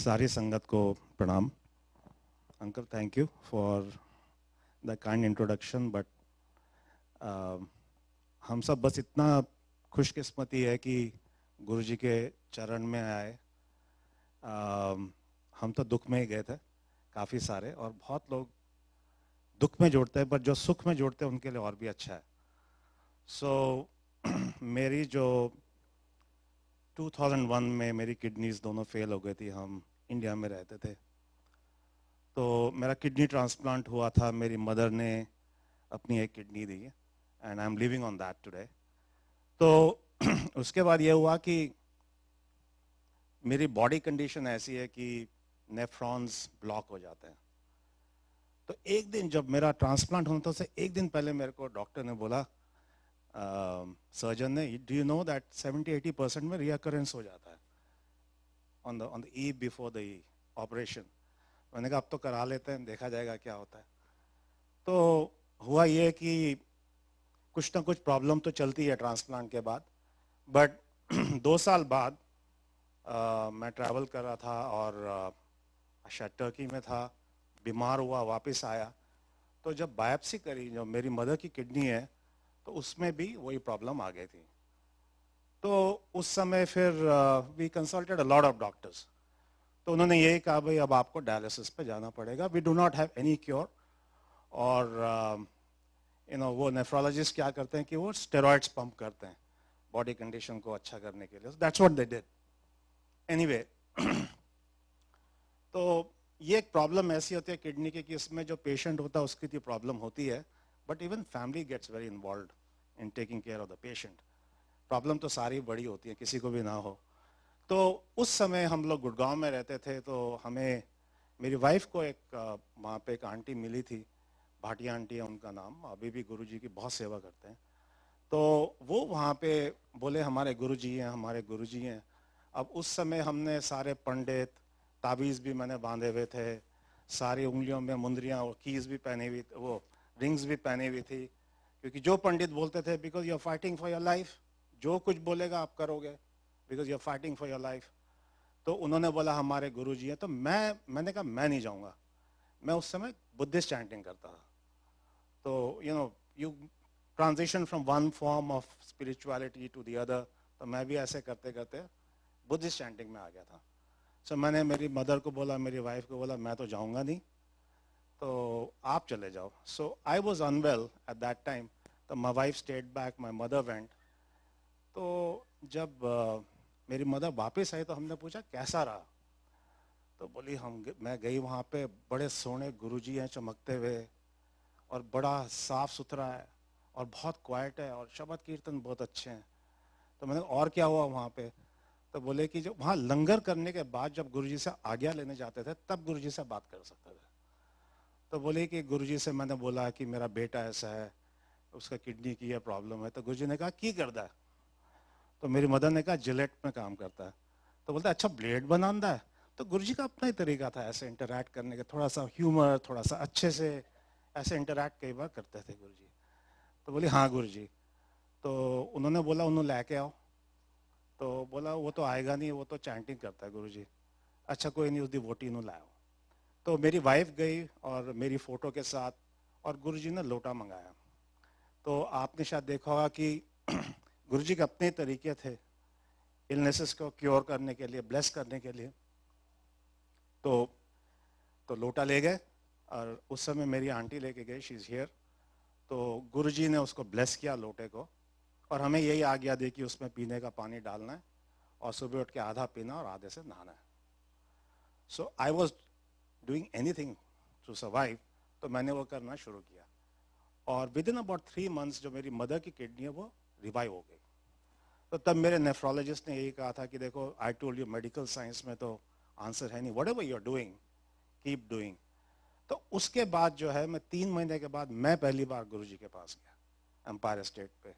सारी संगत को प्रणाम। Uncle, thank you for the kind introduction. But हम सब बस इतना खुशकिस्मती है कि गुरु जी के चरण में आए। हम तो दुख में ही गए थे काफ़ी सारे, और बहुत लोग दुख में जोड़ते हैं, पर जो सुख में जोड़ते हैं उनके लिए और भी अच्छा है। सो मेरी जो 2001 में मेरी किडनीज दोनों फेल हो गई थी, हम इंडिया में रहते थे, तो मेरा किडनी ट्रांसप्लांट हुआ था। मेरी मदर ने अपनी एक kidney the and I am living on that today. तो उसके बाद ये हुआ कि मेरी बॉडी कंडीशन ऐसी है कि नेफ्रॉन्स ब्लॉक हो जाते हैं। तो एक दिन जब मेरा ट्रांसप्लांट होने से एक दिन पहले मेरे को डॉक्टर ने बोला, सर्जन ने, डू यू नो दैट 70-80% में रिकरेंस हो जाता है on the eve before the operation. मैंने कहा अब तो करा लेते हैं, देखा जाएगा क्या होता है। तो हुआ ये कि कुछ ना कुछ प्रॉब्लम तो चलती है ट्रांसप्लांट के बाद। बट 2 साल बाद मैं ट्रैवल कर रहा था और शायद टर्की में था, बीमार हुआ, वापस आया। तो जब बायोप्सी करी, जो मेरी मदर की किडनी है, तो उसमें भी वही प्रॉब्लम आ गई थी। तो उस समय फिर we consulted a lot of doctors. तो उन्होंने यही कहा, भाई अब आपको डायलिसिस पे जाना पड़ेगा, we do not have any cure. और वो नेफ्रोलॉजिस्ट क्या करते हैं कि वो स्टेरॉइड्स पंप करते हैं बॉडी कंडीशन को अच्छा करने के लिए। That's what they did anyway. तो ये एक प्रॉब्लम ऐसी होती है किडनी की कि इसमें जो पेशेंट होता है उसकी तो प्रॉब्लम होती है, but even family gets very involve in taking care of the patient. Problem तो सारी बड़ी होती है, किसी को भी ना हो। तो उस समय हम लोग गुड़गांव में रहते थे, तो हमें, मेरी वाइफ को एक वहाँ पे एक आंटी मिली थी, भाटिया आंटी है उनका नाम, अभी भी गुरुजी की बहुत सेवा करते हैं। तो वो वहाँ पे बोले हमारे गुरुजी हैं, हमारे गुरुजी हैं। अब उस समय हमने सारे पंडित, ताबीज़ भी मैंने बांधे हुए थे, सारी उंगलियों में मुंदरियाँ और कीज भी पहनी हुई, वो रिंग्स भी पहनी हुई थी, क्योंकि जो पंडित बोलते थे because you are fighting for your life, जो कुछ बोलेगा आप करोगे because you are fighting for your life. तो उन्होंने बोला हमारे गुरुजी हैं। तो मैंने कहा मैं नहीं जाऊँगा। मैं उस समय बुद्धिस्ट चैंटिंग करता था। तो you transition from one form of spirituality to the other. तो मैं भी ऐसे करते करते बुद्धिस्ट चैंटिंग में आ गया था। सो मैंने मेरी मदर को बोला, मेरी वाइफ को बोला, मैं तो जाऊंगा नहीं, तो आप चले जाओ। So I was unwell at that time, तो my wife stayed back, my mother went. तो जब मेरी मदर वापस आई तो हमने पूछा कैसा रहा। तो बोली मैं गई वहाँ पे, बड़े सोने गुरुजी हैं चमकते हुए, और बड़ा साफ सुथरा है, और बहुत क्वाइट है, और शब्द कीर्तन बहुत अच्छे हैं। तो मैंने और क्या हुआ वहाँ पे। तो बोले कि जब वहाँ लंगर करने के बाद जब गुरुजी से आज्ञा लेने जाते थे तब गुरुजी से बात कर सकते थे। तो बोले कि गुरुजी से मैंने बोला कि मेरा बेटा ऐसा है, उसका किडनी की यह प्रॉब्लम है। तो गुरुजी ने कहा की करता है। तो मेरी मदर ने कहा जिलेट में काम करता है। तो बोलता अच्छा ब्लेड बनाता है। तो गुरुजी का अपना ही तरीका था ऐसे इंटरैक्ट करने का, थोड़ा सा ह्यूमर, थोड़ा सा अच्छे से ऐसे इंटरैक्ट कई बार करते थे गुरुजी। तो बोली हाँ गुरुजी। तो उन्होंने बोला उन्होंने लेके आओ। तो बोला वो तो आएगा नहीं, वो तो चैंटिंग करता है गुरुजी। अच्छा कोई नहीं, उस डिवोटी नु लाओ। तो मेरी वाइफ गई और मेरी फोटो के साथ, और गुरुजी ने लोटा मंगाया। तो आपने शायद देखा होगा कि गुरुजी के अपने तरीके थे इलनेसेस को क्योर करने के लिए, ब्लेस करने के लिए। तो लोटा ले गए, और उस समय मेरी आंटी लेके गई, शी इज हियर। तो गुरुजी ने उसको ब्लेस किया लोटे को, और हमें यही आज्ञा दी कि उसमें पीने का पानी डालना है, और सुबह उठ के आधा पीना और आधे से नहाना है। So I was doing anything to survive. तो मैंने वो करना शुरू किया, और विद इन अबाउट 3 months जो मेरी मदर की किडनी है वो रिवाइव हो गई। तो तब मेरे नेफ्रोलॉजिस्ट ने यही कहा था कि देखो I told you, medical science में तो आंसर है नहीं, whatever you are doing keep doing. तो उसके बाद जो है, मैं 3 महीने के बाद मैं पहली बार गुरुजी के पास गया एम्पायर स्टेट पे।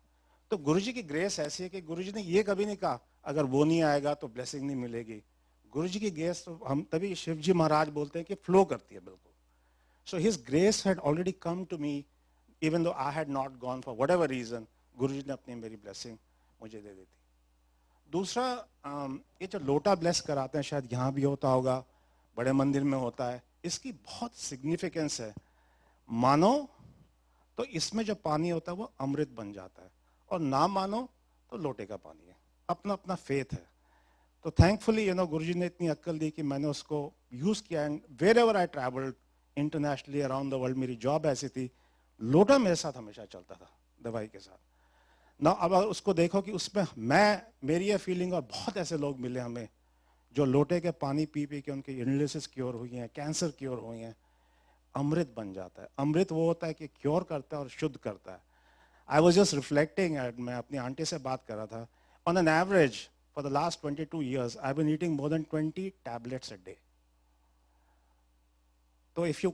तो गुरुजी की ग्रेस ऐसी है कि गुरुजी ने ये कभी नहीं कहा अगर वो नहीं आएगा तो ब्लेसिंग नहीं मिलेगी। गुरुजी की ग्रेस तो हम तभी शिवजी महाराज बोलते हैं कि फ्लो करती है बिल्कुल। So his grace had already come to me, even though I had not gone for whatever reason, Guruji ने अपनी मेरी ब्लेसिंग मुझे दे दी थी। दूसरा, ये जो लोटा ब्लेस कराते हैं, शायद यहाँ भी होता होगा, बड़े मंदिर में होता है, इसकी बहुत सिग्निफिकेंस है। मानो तो इसमें जो पानी होता है वो अमृत बन जाता है, और ना मानो तो लोटे का पानी है। अपना अपना फेथ है। तो थैंकफुली गुरुजी ने इतनी अक्ल दी कि मैंने उसको यूज किया, and wherever I travelled internationally around the world, मेरी जॉब ऐसी थी, लोटा मेरे साथ हमेशा चलता था दवाई के साथ ना। अब अगर उसको देखो कि उसमें मेरी ये फीलिंग, और बहुत ऐसे लोग मिले हमें जो लोटे के पानी पी पी के उनकी इलनेसेस क्योर हुई हैं, कैंसर क्योर हुई हैं, अमृत बन जाता है। अमृत वो होता है कि क्योर करता है और शुद्ध करता है। आई वॉज जस्ट रिफ्लेक्टिंग, मैं अपनी आंटी से बात कर रहा था, on an average for the last 22 years, I've been eating more than 20 tablets a day. So if you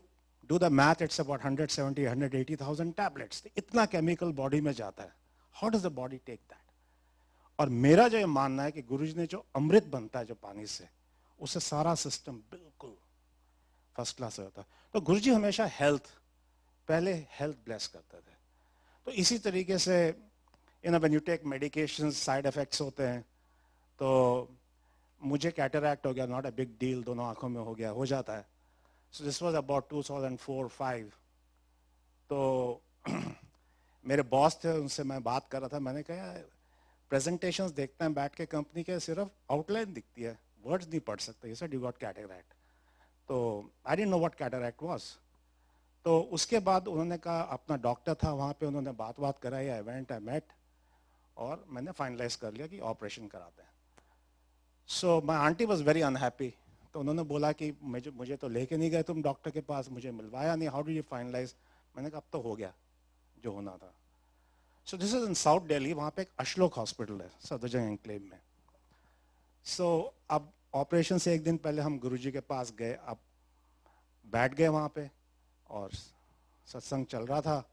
do the math, it's about 170, 180,000 tablets. इतना chemical body में जाता है. How does the body take that? और मेरा जो ये मानना है कि गुरुजी ने जो अमृत बनता है जो पानी से, उससे सारा सिस्टम बिल्कुल फर्स्ट क्लास होता है। तो गुरुजी हमेशा पहले हेल्थ ब्लेस करते थे। तो इसी तरीके से when you take medications, side effects होते हैं। तो मुझे कैटरैक्ट हो गया, नॉट अ बिग डील, दोनों आंखों में हो गया, हो जाता है। So this was about 2004-5। तो मेरे बॉस थे, उनसे मैं बात कर रहा था, मैंने कहा प्रेजेंटेशंस देखते हैं बैठ के कंपनी के, सिर्फ आउटलाइन दिखती है, वर्ड्स नहीं पढ़ सकते। He said you got cataract. तो I didn't know what cataract was. तो उसके बाद उन्होंने कहा, अपना डॉक्टर था वहाँ पे, उन्होंने बात कराई, आई वेंट, आई मेट, और मैंने फाइनलाइज कर लिया कि ऑपरेशन कराते हैं। So my aunty was very unhappy. तो उन्होंने बोला कि मुझे तो लेके नहीं गए तुम डॉक्टर के पास, मुझे मिलवाया नहीं, हाउ डू यू फाइनलाइज। मैंने कहा अब तो हो गया जो होना था। So this is in south Delhi, वहाँ पे एक अशलोक हॉस्पिटल है सफदरजंग एनक्लेव में। सो अब ऑपरेशन से एक दिन पहले हम गुरुजी के पास गए, अब बैठ गए वहाँ पे और सत्संग चल रहा था।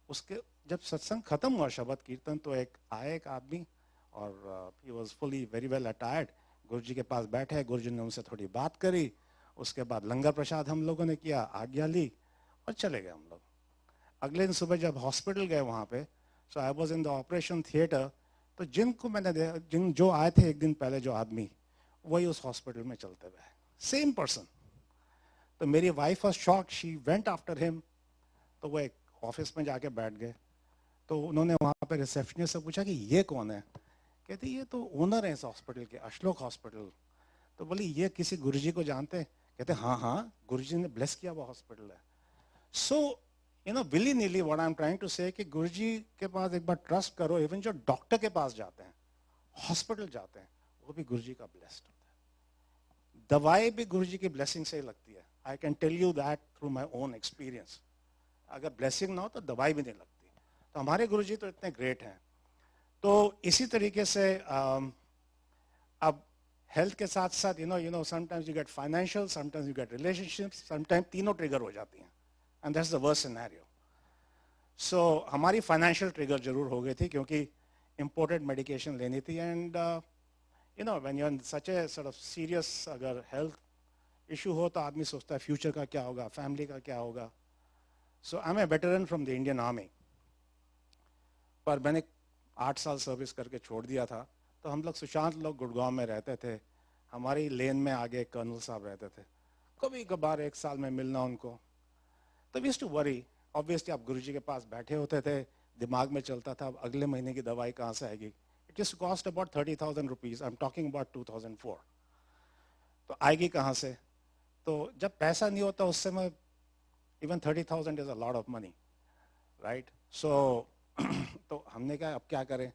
उसके जब सत्संग खत्म हुआ, शब्द कीर्तन, तो एक आदमी, और he was fully very well attired, Guruji के पास बैठे, गुरुजी ने उनसे थोड़ी बात करी, उसके बाद लंगर प्रसाद हम लोगों ने किया, आज्ञा ली और चले गए हम लोग। अगले दिन सुबह जब हॉस्पिटल गए वहाँ पे, so I was in the operation theatre, तो जिनको मैंने जो आए थे एक दिन पहले जो आदमी, वही उस हॉस्पिटल में चलते हुए, सेम पर्सन। तो मेरी wife was shocked, she went after him. तो वो एक ऑफिस में जाके बैठ गए। तो उन्होंने वहाँ पे रिसेप्शनिस्ट से पूछा कि ये कौन है। कहते ये तो ओनर है इस हॉस्पिटल के, अशलोक हॉस्पिटल। तो बोली ये किसी गुरुजी को जानते हैं। कहते हाँ, गुरुजी ने ब्लेस किया वो हॉस्पिटल है। So willy nilly what I am trying to say कि गुरुजी के पास एक बार ट्रस्ट करो। इवन जो डॉक्टर के पास जाते हैं, हॉस्पिटल जाते हैं, वो भी गुरुजी का ब्लेस्ड होता है। दवाई भी गुरुजी की ब्लेसिंग से ही लगती है। I can tell you that through my own experience. अगर ब्लेसिंग ना हो तो दवाई भी नहीं लगती। तो हमारे गुरुजी तो इतने ग्रेट हैं। तो इसी तरीके से अब हेल्थ के साथ साथ sometimes you get financial, sometimes you get relationships, sometimes तीनों ट्रिगर हो जाती हैं, and that's the worst scenario. So हमारी फाइनेंशियल ट्रिगर जरूर हो गई थी, क्योंकि इंपोर्टेड मेडिकेशन लेनी थी, and when you are in such a sort of serious अगर हेल्थ इशू हो तो आदमी सोचता है फ्यूचर का क्या होगा, फैमिली का क्या होगा। So I am a veteran from the Indian army, पर मैंने 8 साल सर्विस करके छोड़ दिया था। तो हम लोग सुशांत लोग गुड़गांव में रहते थे, हमारी लेन में आगे कर्नल साहब रहते थे, कभी कभार 1 साल में मिलना उनको। तो we used to worry, obviously आप गुरुजी के पास बैठे होते थे, दिमाग में चलता था अब अगले महीने की दवाई कहाँ से आएगी। It is cost about 30,000 rupees, I am talking about 2004। तो आएगी कहाँ से। तो जब पैसा नहीं होता उस समय even 30,000 is a lot of money, right. So तो हमने कहा अब क्या करें।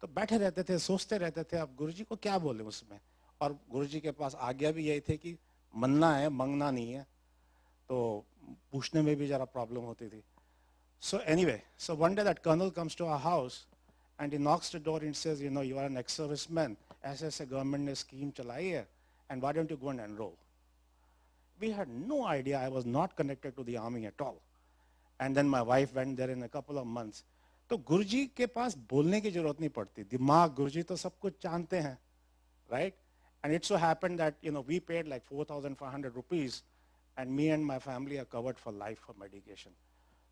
तो बैठे रहते थे, सोचते रहते थे अब गुरुजी को क्या बोले उसमें। और गुरुजी के पास आज्ञा भी यही थे कि मनना है, मंगना नहीं है। तो पूछने में भी जरा प्रॉब्लम होती थी। So anyway, so one day that colonel comes to our house and he knocks the door and says, you are an ex serviceman, ऐसे ऐसे गवर्नमेंट ने स्कीम चलाई है, and why don't you go and enrol. We had no idea. I was not connected to the army at all. And then my wife went there in a couple of months. तो गुरुजी के पास बोलने की जरूरत नहीं पड़ती, दिमाग, गुरुजी तो सब कुछ जानते हैं, right? And it so happened that we paid like 4,500 rupees, and me and my family are covered for life for medication.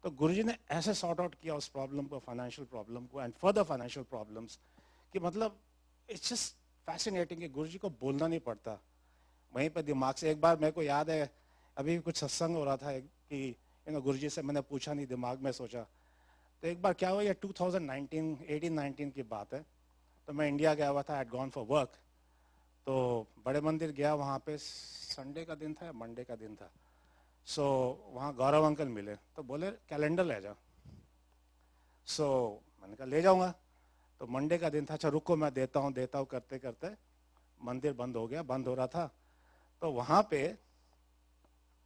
तो गुरुजी ने ऐसे सॉर्ट आउट किया उस प्रॉब्लम को, फाइनेंशियल प्रॉब्लम को, एंड फर्दर फाइनेंशियल प्रॉब्लम्स, कि मतलब इट्स जस्ट फैसिनेटिंग कि गुरुजी को बोलना नहीं पड़ता, वहीं पे दिमाग से एक बार मेरे को याद है, अभी भी कुछ सत्संग हो रहा था कि गुरुजी से मैंने पूछा नहीं, दिमाग में सोचा। तो एक बार क्या हुआ, ये 2019 18-19 की बात है। तो मैं इंडिया गया हुआ था, I had gone for work. तो बड़े मंदिर गया, वहाँ पे संडे का दिन था या मंडे का दिन था। सो वहाँ गौरव अंकल मिले, तो बोले कैलेंडर ले जा। सो मैंने कहा ले जाऊँगा। तो मंडे का दिन था, अच्छा रुको मैं देता हूँ करते करते मंदिर बंद हो गया, बंद हो रहा था। तो वहाँ पे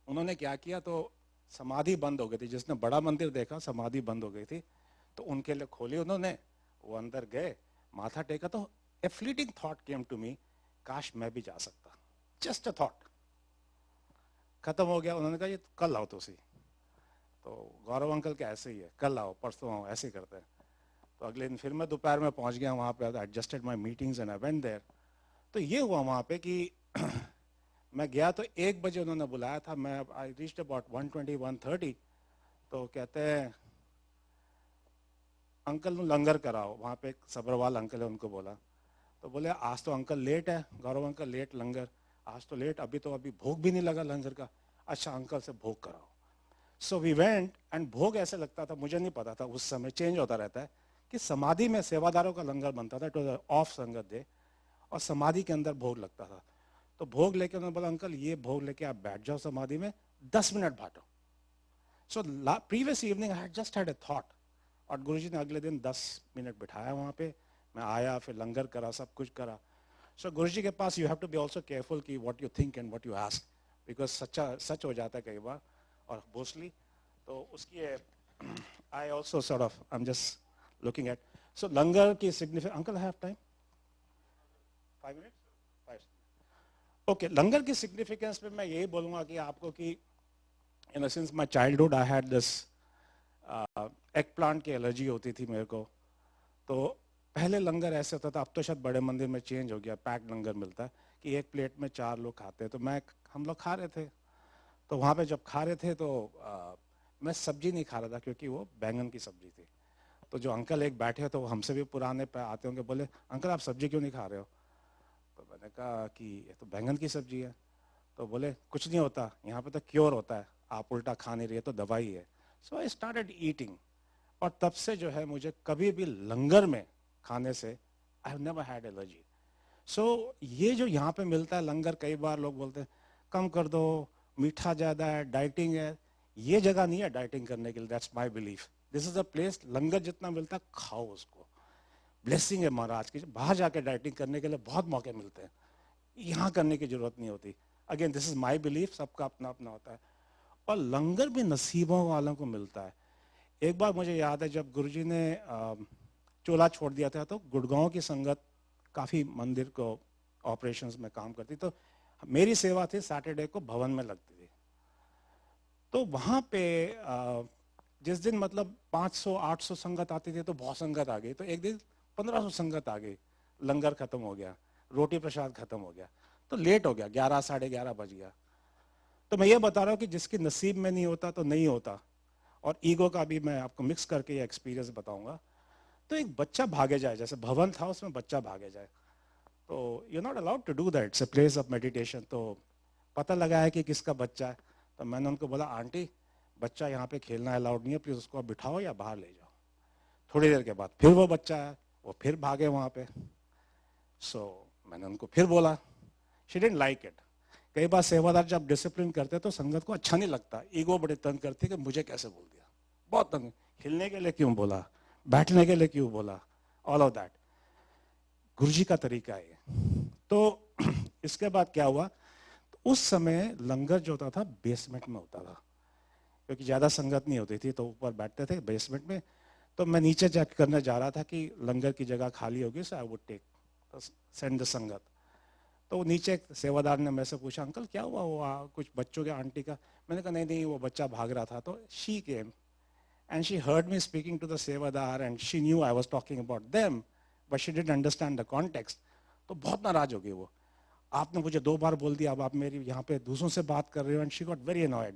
उन्होंने क्या किया, तो समाधि बंद हो गई थी, जिसने बड़ा मंदिर देखा समाधि बंद हो गई थी, तो उनके लिए खोली उन्होंने। वो अंदर गए, माथा टेका, तो a fleeting thought came to me, काश मैं भी जा सकता, जस्ट अ थॉट। खत्म हो गया। उन्होंने कहा ये कल आओ तुसी। तो गौरव अंकल का ऐसे ही है, कल आओ परसों आओ, ऐसे ही करते हैं। तो अगले दिन फिर मैं दोपहर में पहुंच गया वहां पे, adjusted my meetings and I went there. तो ये हुआ वहां पे कि मैं गया तो 1 बजे उन्होंने बुलाया था, मैं आई रीच्ड अबाउट 1:20-1:30। तो कहते हैं अंकल नु लंगर कराओ। वहाँ पे एक सब्रवाल अंकल है, उनको बोला। तो बोले आज तो अंकल लेट है, गौरव अंकल लेट लंगर, आज तो लेट, अभी भोग भी नहीं लगा लंगर का। अच्छा अंकल से भोग कराओ। सो वी वेंट एंड भोग ऐसे लगता था, मुझे नहीं पता था, उस समय चेंज होता रहता है, कि समाधि में सेवादारों का लंगर बनता था, इट वाज ऑफ संगत डे, और समाधि के अंदर भोग लगता था। तो भोग लेके उन्होंने बोला अंकल ये भोग लेके आप बैठ जाओ समाधि में, 10 मिनट बांटो। So previous evening I had just had a thought, और गुरुजी ने अगले दिन 10 मिनट बिठाया वहाँ पे। मैं आया, फिर लंगर करा, सब कुछ करा। सो गुरुजी के पास you have to be also careful कि what you think and what you ask, because सच हो जाता है कई बार, और मोस्टली। तो उसकी I also sort of I am just looking at. So langar की significance, uncle have time 5 minute 5। Okay, langar की सिग्निफिकेंस पे मैं यही बोलूंगा कि आपको कि in since my childhood I had this eggplant की एलर्जी होती थी मेरे को। तो पहले लंगर ऐसे होता था, अब तो शायद बड़े मंदिर में चेंज हो गया, पैक लंगर मिलता है कि एक प्लेट में 4 लोग खाते हैं। तो हम लोग खा रहे थे। तो वहाँ पे जब खा रहे थे तो मैं सब्जी नहीं खा रहा था, क्योंकि वो बैंगन की सब्जी थी। तो जो अंकल एक बैठे तो हमसे भी पुराने पे आते होंगे, बोले अंकल आप सब्जी क्यों नहीं खा रहे हो? तो मैंने कहा कि ये तो बैंगन की सब्जी है। तो बोले कुछ नहीं होता, यहाँ पे तो क्योर होता है, आप उल्टा खा नहीं रही है तो दवाई है। सो आई स्टार्टेड ईटिंग, और तब से जो है मुझे कभी भी लंगर में खाने से I have never had allergy. So ये जो यहाँ पे मिलता है लंगर, कई बार लोग बोलते हैं कम कर दो, मीठा ज्यादा है, डाइटिंग है। ये जगह नहीं है डाइटिंग करने के लिए, that's my belief. This is a place, langar जितना मिलता है खाओ उसको, ब्लेसिंग है महाराज की। बाहर जाके डाइटिंग करने के लिए बहुत मौके मिलते हैं, यहाँ करने की जरूरत नहीं होती। Again this is my belief, सबका अपना अपना होता है। और लंगर भी नसीबों वालों को मिलता है। एक बार मुझे याद है जब गुरुजी ने चोला छोड़ दिया था, तो गुड़गांव की संगत काफी मंदिर को ऑपरेशंस में काम करती, तो मेरी सेवा थी सैटरडे को भवन में लगती थी। तो वहां पे जिस दिन मतलब 500-800 संगत आती थी, तो बहुत संगत आ गई। तो एक दिन 1500 संगत आ गई, लंगर खत्म हो गया, रोटी प्रसाद खत्म हो गया, तो लेट हो गया, 11-11:30 बज गया। तो मैं ये बता रहा हूँ कि जिसकी नसीब में नहीं होता तो नहीं होता। और ईगो का भी मैं आपको मिक्स करके ये एक्सपीरियंस बताऊंगा। तो एक बच्चा भागे जाए, जैसे भवन था उसमें बच्चा भागे जाए, तो you not allowed to do that, it's a place of meditation. तो पता लगा है कि किसका बच्चा है। तो मैंने उनको बोला आंटी बच्चा यहाँ पे खेलना अलाउड नहीं है, प्लीज उसको बिठाओ या बाहर ले जाओ। थोड़ी देर के बाद फिर वो बच्चा है, वो फिर भागे वहां पे। सो मैंने उनको फिर बोला, शी डिडंट लाइक इट। कई बार सेवादार जब डिसिप्लिन करते तो संगत को अच्छा नहीं लगता, ईगो बड़े तंग करती कि मुझे कैसे बोल दिया, बहुत तंग, हिलने के लिए क्यों बोला, बैठने के लिए क्यों बोला, ऑल ऑफ दैट। गुरुजी का तरीका है। तो इसके बाद क्या हुआ, तो उस समय लंगर जो होता था बेसमेंट में होता था, क्योंकि ज्यादा संगत नहीं होती थी, तो ऊपर बैठते थे बेसमेंट में। तो मैं नीचे चेक करने जा रहा था कि लंगर की जगह खाली होगी, so I would take send the sangat. तो नीचे एक सेवादार ने मेरे से पूछा अंकल क्या हुआ, वो कुछ बच्चों के आंटी का। मैंने कहा नहीं नहीं वो बच्चा भाग रहा था। तो she came and she heard me speaking to the sevadar and she knew I was talking about them, but she didn't understand the context. तो बहुत नाराज हो गई वो, आपने मुझे 2 बार बोल दिया, अब आप मेरी यहाँ पे दूसरों से बात कर रहे हो, and she got very annoyed.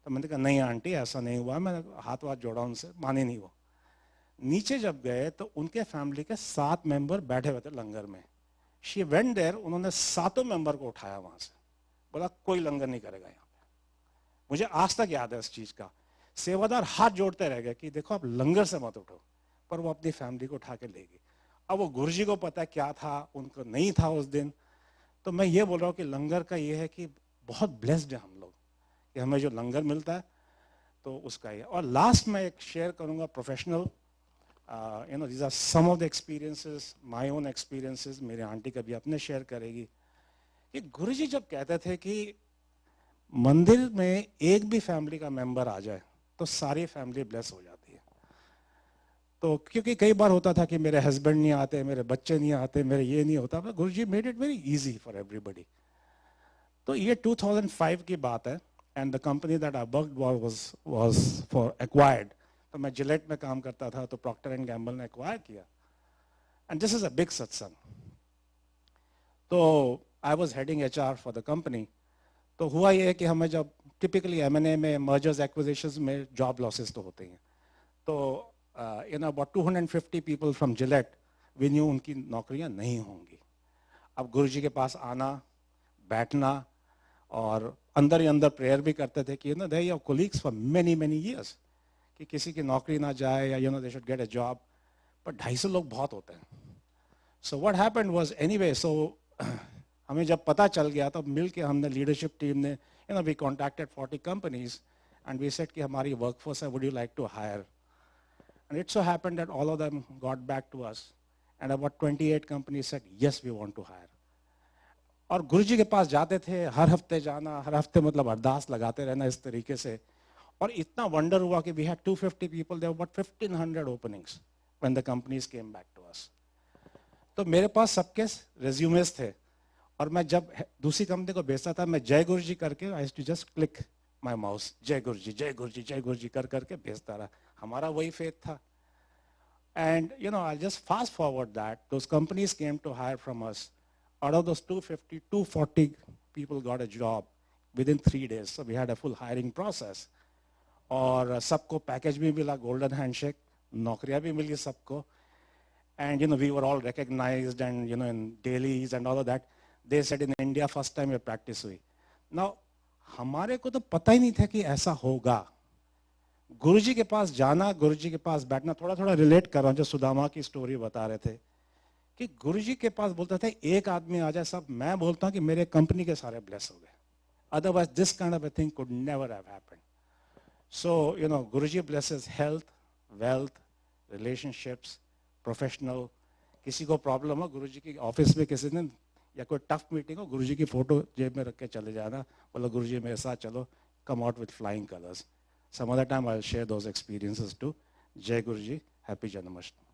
तो मैंने कहा नहीं आंटी ऐसा नहीं हुआ, मैंने हाथ वाथ जोड़ा उनसे, माने नहीं वो। नीचे जब गए तो उनके फैमिली के 7 मेंबर बैठे हुए थे लंगर में। शी वेंट देयर, उन्होंने 7 मेंबर को उठाया वहां से, बोला कोई लंगर नहीं करेगा यहाँ पे। मुझे आज तक याद है इस चीज का। सेवादार हाथ जोड़ते रह गए कि देखो आप लंगर से मत उठो, पर वो अपनी फैमिली को उठा के ले गई। अब वो गुरुजी को पता क्या था, उनको नहीं था उस दिन। तो मैं ये बोल रहा हूँ कि लंगर का ये है कि बहुत ब्लेस्ड है हम लोग कि हमें जो लंगर मिलता है तो उसका ही। और लास्ट में एक शेयर करूंगा professional, you know these are some of the experiences, my own experiences. मेरे आंटी कभी अपने शेयर करेगी कि गुरुजी जब कहते थे कि मंदिर में एक भी फैमिली का मेंबर आ जाए तो सारी फैमिली ब्लेस हो जाती है। तो क्योंकि कई बार होता था कि मेरे हस्बैंड नहीं आते, मेरे बच्चे नहीं आते, मेरे ये नहीं होता, पर Guruji made it very easy for everybody. तो ये 2005 की बात है and the company that I worked was for acquired. तो मैं जिलेट में काम करता था, तो प्रॉक्टर एंड गैम्बल ने एक्वायर किया and this is a big satsang. तो I was heading HR for the company. तो हुआ ये कि हमें जब टिपिकली एमएनए में मर्जर्स एक्विजिशंस में जॉब लॉसेस तो होते हैं, तो you know about 250 people from Gillette we knew उनकी नौकरियां नहीं होंगी। अब गुरुजी के पास आना, बैठना और अंदर ही अंदर प्रेयर भी करते थे कि you know they are colleagues for many many years कि किसी की नौकरी ना जाए या you know they should get a job. पर 250 लोग बहुत होते हैं। So what happened was anyway, so हमें जब पता चल गया तो मिल के हमने लीडरशिप टीम ने you know we contacted 40 companies and we said कि हमारी वर्कफोर्स है, would you like to hire. And it so happened that all of them got back to us and about 28 companies said yes we want to hire. और गुरुजी के पास जाते थे, हर हफ्ते जाना, हर हफ्ते मतलब अरदास लगाते रहना इस तरीके से। और इतना वंडर हुआ कि we had 250 people, there were about 1500 openings when the companies came back to us. तो मेरे पास सबके रेज्यूमेस थे और मैं जब दूसरी कंपनी को भेजता था मैं जय गुरुजी करके I used to just click my mouse, Jai Guruji जय गुरुजी जय गुरुजी कर करके भेजता रहा। हमारा वही फेथ था। And you know, I'll just fast forward that. Those companies came to hire from us. Out of those 250, 240 people got a job within 3 days. So we had a full hiring process. और सबको package भी मिला, golden handshake, नौकरियां भी मिली सबको. And you know, we were all recognized and you know, in dailies and all of that. They said in India, first time ये practice हुई. Now, हमारे को तो पता ही नहीं था कि ऐसा होगा. गुरुजी के पास जाना, गुरुजी के पास बैठना, थोड़ा थोड़ा रिलेट कर रहा हूँ जो सुदामा की स्टोरी बता रहे थे कि गुरुजी के पास बोलते थे एक आदमी आ जाए सब, मैं बोलता हूँ कि मेरे कंपनी के सारे ब्लेस हो गए. Otherwise this kind of a thing could never have happened. So you know Guruji blesses health, wealth, relationships, professional. किसी को प्रॉब्लम हो गुरुजी की ऑफिस में किसी दिन या कोई टफ मीटिंग हो, गुरुजी की फोटो जेब में रख के चले जाना, बोलो गुरुजी मेरे साथ चलो, come out with flying colors. Some other time I'll share those experiences too. Jai Guruji, happy Janmashtami.